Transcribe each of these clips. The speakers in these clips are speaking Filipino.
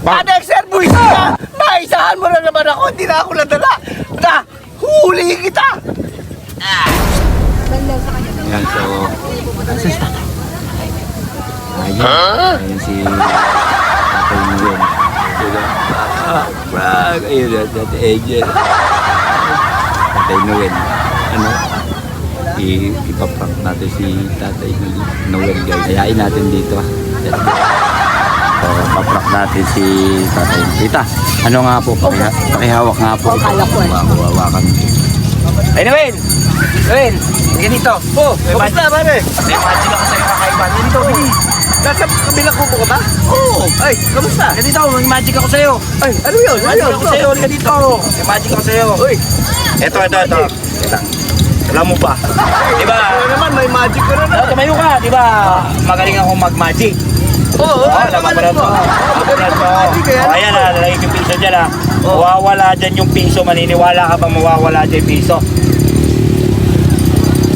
Dexter, buwis ka! Naisahan mo na naman ako, hindi na ako nadala! Na, huli kita! Yan, so... Nasa sa tatay? Ayan si... Tatay Noel. Diba? Brag! Ayun na, Tatay Angel. Tatay Noel. Ano? Ipaprank natin si Tatay Noel, guys. Ayain natin dito. So, paprank natin si Tatay. Rita, ano nga po? Pakihawak nga po. Hawakan. Ay, Noel! Noel! Ganito. Oh, kamusta, pare? May magic ako sa'yo kakaiba. Ganito, bili. Nasa kabilang kubo ka ba? Oo! Ay, kamusta? Ganito, may magic ako sa'yo. Ay, ano yun? May magic ako sa'yo. Ganito. May magic ako sa'yo. Uy, Ito. Alam mo ba? Diba? ano naman, may magic ka na na. Tumayo ka, diba? Magaling ako mag-magic. Oo, Napapanood mo. Napapanood mo. O, ayan na, lalagay yung piso dyan ha. Mawawala dyan yung piso. Maniniwala ka ba mawawala dyan yung piso?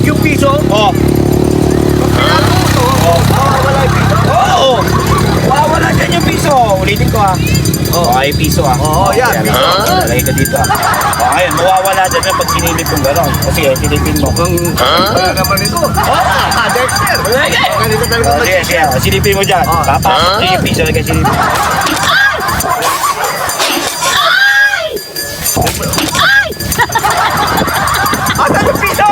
Yung piso? Oo. Wala yung piso. Oo! Mawawala dyan yung piso. Ulitin ko ha. Oo, ay piso ha. Oo, yan, Ayan, piso. Lalagay ka dito ha. O, ayun, mawawala dyan yung pag sinilip yung gano'n. Kasi silipin mo. Wala naman ito. Dexter. Ganito talaga O, sige, sige. Silipin mo dyan. Papasok dyan yung piso. Lagay silipin. Saan yung piso?